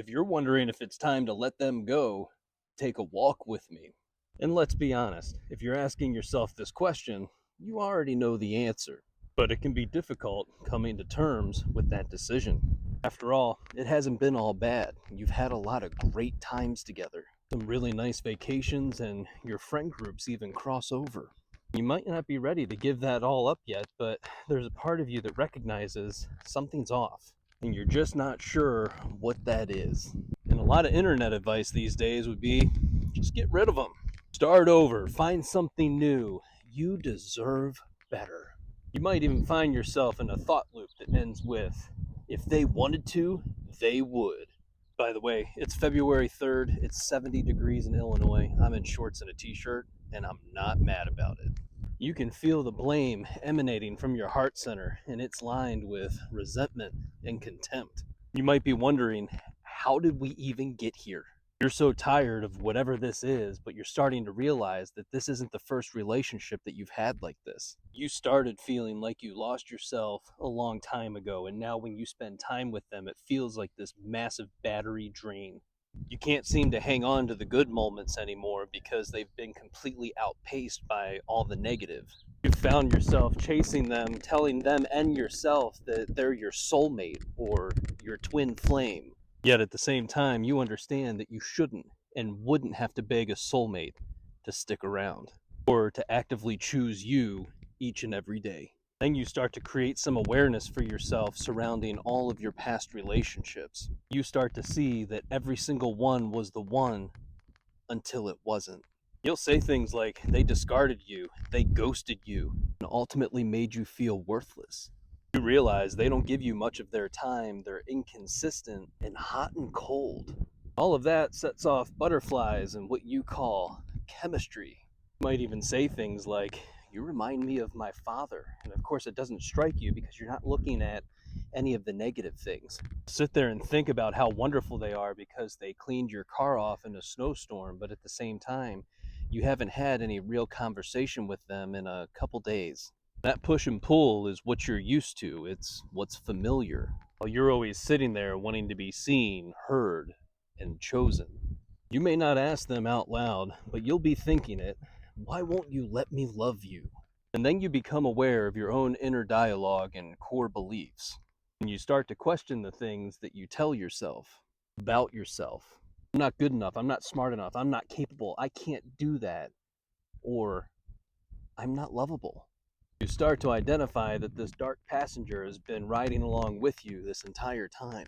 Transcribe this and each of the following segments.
If you're wondering if it's time to let them go, take a walk with me. And let's be honest, if you're asking yourself this question, you already know the answer. But it can be difficult coming to terms with that decision. After all, it hasn't been all bad. You've had a lot of great times together, some really nice vacations, and your friend groups even cross over. You might not be ready to give that all up yet, but there's a part of you that recognizes something's off, and you're just not sure what that is. And a lot of internet advice these days would be just get rid of them. Start over, find something new. You deserve better. You might even find yourself in a thought loop that ends with, if they wanted to, they would. By the way, it's February 3rd, it's 70 degrees in Illinois. I'm in shorts and a t-shirt, and I'm not mad about it. You can feel the blame emanating from your heart center, and it's lined with resentment and contempt. You might be wondering, how did we even get here? You're so tired of whatever this is, but you're starting to realize that this isn't the first relationship that you've had like this. You started feeling like you lost yourself a long time ago, and now when you spend time with them, it feels like this massive battery drain. You can't seem to hang on to the good moments anymore because they've been completely outpaced by all the negative. You've found yourself chasing them, telling them and yourself that they're your soulmate or your twin flame. Yet at the same time, you understand that you shouldn't and wouldn't have to beg a soulmate to stick around or to actively choose you each and every day. Then you start to create some awareness for yourself surrounding all of your past relationships. You start to see that every single one was the one until it wasn't. You'll say things like, they discarded you, they ghosted you, and ultimately made you feel worthless. You realize they don't give you much of their time, they're inconsistent and hot and cold. All of that sets off butterflies and what you call chemistry. You might even say things like, you remind me of my father. And of course, it doesn't strike you because you're not looking at any of the negative things. Sit there and think about how wonderful they are because they cleaned your car off in a snowstorm, but at the same time, you haven't had any real conversation with them in a couple days. That push and pull is what you're used to. It's what's familiar. While you're always sitting there wanting to be seen, heard, and chosen. You may not ask them out loud, but you'll be thinking it. Why won't you let me love you? And then you become aware of your own inner dialogue and core beliefs. And you start to question the things that you tell yourself about yourself. I'm not good enough. I'm not smart enough. I'm not capable. I can't do that. Or I'm not lovable. You start to identify that this dark passenger has been riding along with you this entire time.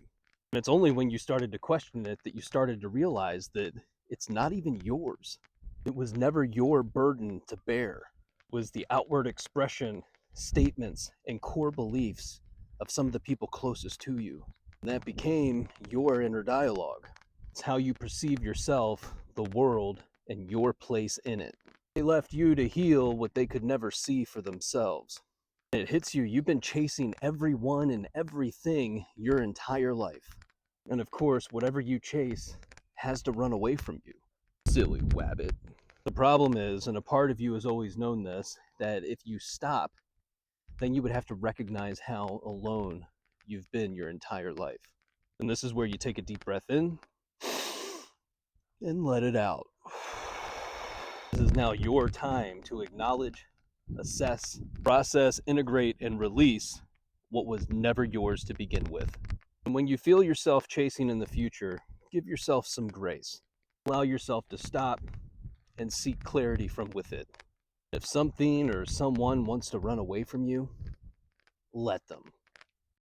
And it's only when you started to question it that you started to realize that it's not even yours. It was never your burden to bear. It was the outward expression, statements, and core beliefs of some of the people closest to you. And that became your inner dialogue. It's how you perceive yourself, the world, and your place in it. They left you to heal what they could never see for themselves. And it hits you, you've been chasing everyone and everything your entire life. And of course, whatever you chase has to run away from you. Silly wabbit. The problem is, and a part of you has always known this, that if you stop, then you would have to recognize how alone you've been your entire life. And this is where you take a deep breath in and let it out. This is now your time to acknowledge, assess, process, integrate, and release what was never yours to begin with. And when you feel yourself chasing in the future, give yourself some grace. Allow yourself to stop and seek clarity from within. If something or someone wants to run away from you, let them.